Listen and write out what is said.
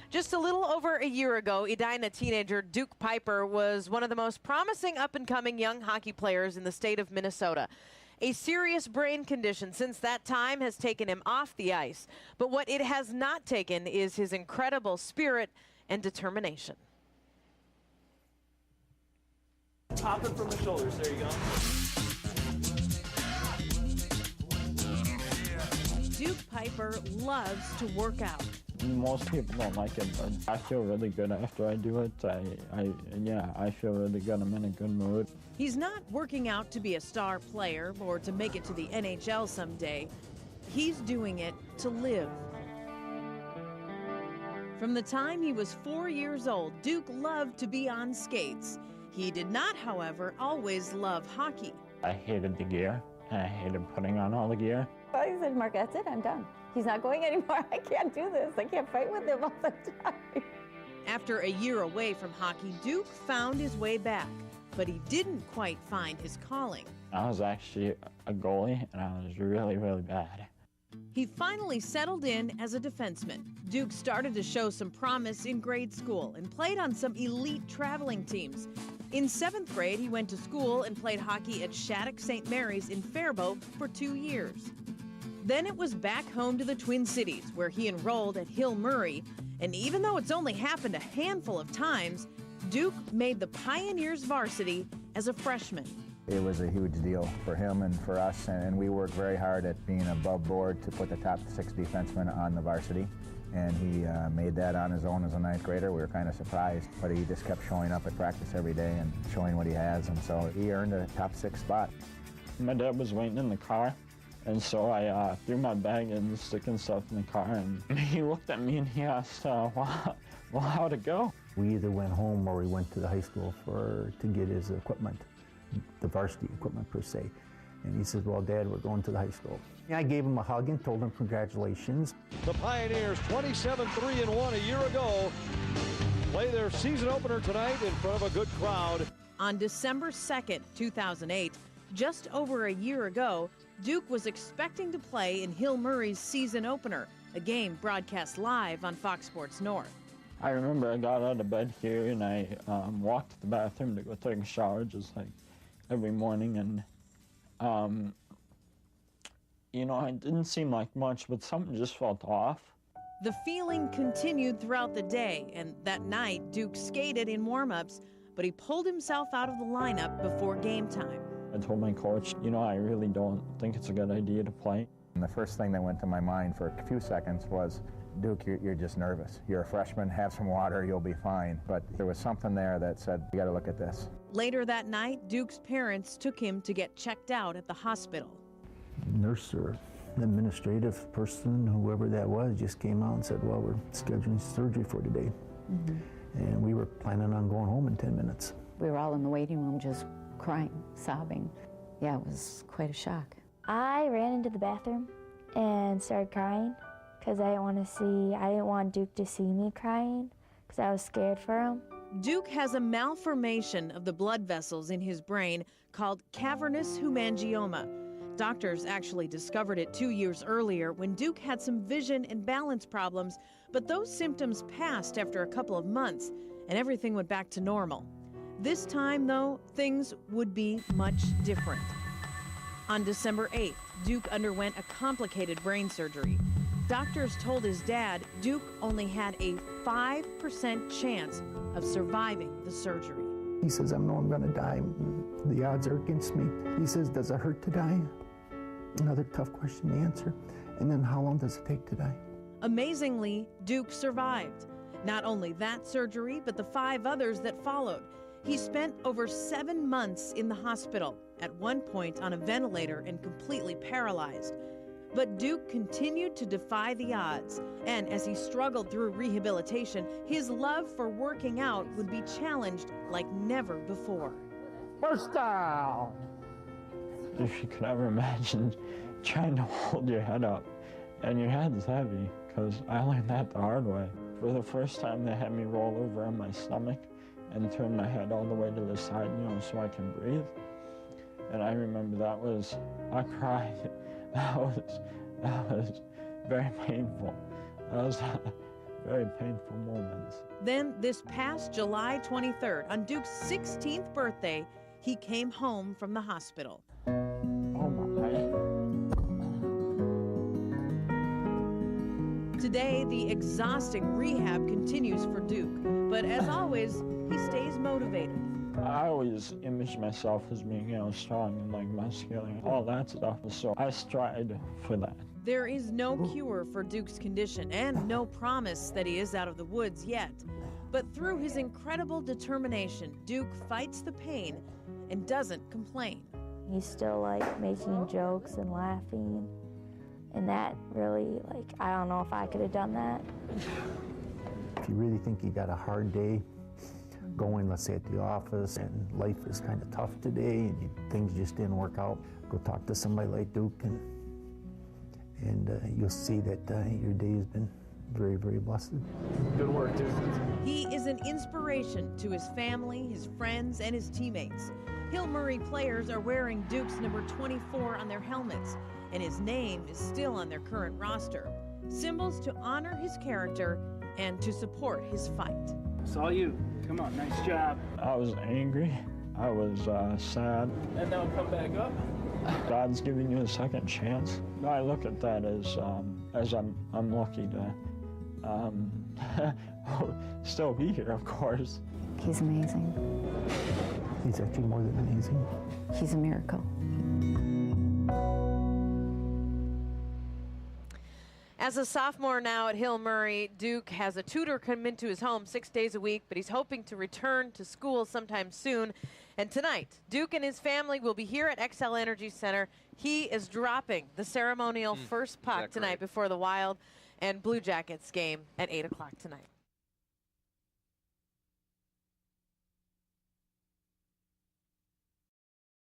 Just a little over a year ago, Edina teenager Duke Pieper was one of the most promising up-and-coming young hockey players in the state of Minnesota. A serious brain condition since that time has taken him off the ice. But what it has not taken is his incredible spirit and determination. Pop it from the shoulders. There you go. Duke Pieper loves to work out. Most people don't like it, but I feel really good after I do it. I feel really good. I'm in a good mood. He's not working out to be a star player or to make it to the NHL someday. He's doing it to live. From the time he was 4 years old, Duke loved to be on skates. He did not, however, always love hockey. I hated the gear, and I hated putting on all the gear. I said, Mark, that's it, I'm done. He's not going anymore. I can't do this. I can't fight with him all the time. After a year away from hockey, Duke found his way back, but he didn't quite find his calling. I was actually a goalie, and I was really, really bad. He finally settled in as a defenseman. Duke started to show some promise in grade school and played on some elite traveling teams. In 7th grade, he went to school and played hockey at Shattuck St. Mary's in Faribault for 2 years. Then it was back home to the Twin Cities, where he enrolled at Hill Murray. And even though it's only happened a handful of times, Duke made the Pioneers varsity as a freshman. It was a huge deal for him and for us, and we worked very hard at being above board to put the top 6 defensemen on the varsity. And he made that on his own as a 9th grader. We were kind of surprised, but he just kept showing up at practice every day and showing what he has, and so he earned a top 6 spot. My dad was waiting in the car, and so I threw my bag and sticking stuff in the car, and he looked at me and he asked, well, how'd it go? We either went home or we went to the high school to get his equipment, the varsity equipment per se. And he says, well, Dad, we're going to the high school. I gave him a hug and told him congratulations. The Pioneers, 27-3-1 a year ago, play their season opener tonight in front of a good crowd. On December 2nd, 2008, just over a year ago, Duke was expecting to play in Hill Murray's season opener, a game broadcast live on Fox Sports North. I remember I got out of bed here and I walked to the bathroom to go take a shower just like every morning, and you know, it didn't seem like much, but something just felt off. The feeling continued throughout the day, and that night Duke skated in warm-ups, but he pulled himself out of the lineup before game time. I told my coach, you know, I really don't think it's a good idea to play. And the first thing that went to my mind for a few seconds was, Duke, you're just nervous. You're a freshman, have some water, you'll be fine. But there was something there that said, you gotta look at this. Later that night, Duke's parents took him to get checked out at the hospital. Nurse or administrative person, whoever that was, just came out and said, well, we're scheduling surgery for today. And we were planning on going home in 10 minutes. We were all in the waiting room just crying, sobbing. Yeah, it was quite a shock. I ran into the bathroom and started crying because I didn't want Duke to see me crying because I was scared for him. Duke has a malformation of the blood vessels in his brain called cavernous hemangioma. Doctors actually discovered it 2 years earlier when Duke had some vision and balance problems, but those symptoms passed after a couple of months and everything went back to normal. This time, though, things would be much different. On December 8th, Duke underwent a complicated brain surgery. Doctors told his dad Duke only had a 5% chance of surviving the surgery. He says, I know I'm gonna die. The odds are against me. He says, does it hurt to die? Another tough question to answer. And then how long does it take to die? Amazingly, Duke survived. Not only that surgery, but the 5 others that followed. He spent over 7 months in the hospital, at one point on a ventilator and completely paralyzed. But Duke continued to defy the odds, and as he struggled through rehabilitation, his love for working out would be challenged like never before. First down! If you could ever imagine trying to hold your head up, and your head's heavy, because I learned that the hard way. For the first time, they had me roll over on my stomach and turn my head all the way to the side, you know, so I can breathe. And I remember I cried. That was very painful. very painful moments. Then, this past July 23rd, on Duke's 16th birthday, he came home from the hospital. Oh my. Today, the exhausting rehab continues for Duke, but as always, he stays motivated. I always image myself as being, strong and like muscular and all that stuff, so I strive for that. There is no cure for Duke's condition and no promise that he is out of the woods yet. But through his incredible determination, Duke fights the pain and doesn't complain. He's still like making jokes and laughing, and that really, I don't know if I could have done that. If you really think you got a hard day going, let's say at the office, and life is kind of tough today and things just didn't work out, go talk to somebody like Duke and you'll see that your day has been very, very blessed. Good work, Duke. He is an inspiration to his family, his friends, and his teammates. Hill Murray players are wearing Duke's number 24 on their helmets, and his name is still on their current roster. Symbols to honor his character and to support his fight. It's all you. Come on, nice job. I was angry. I was sad. And now come back up. God's giving you a second chance. I look at that as I'm lucky to still be here, of course. He's amazing. He's actually more than amazing. He's a miracle. As a sophomore now at Hill Murray, Duke has a tutor come into his home 6 days a week, but he's hoping to return to school sometime soon. And tonight, Duke and his family will be here at XL Energy Center. He is dropping the ceremonial first puck tonight before the Wild and Blue Jackets game at 8 o'clock tonight.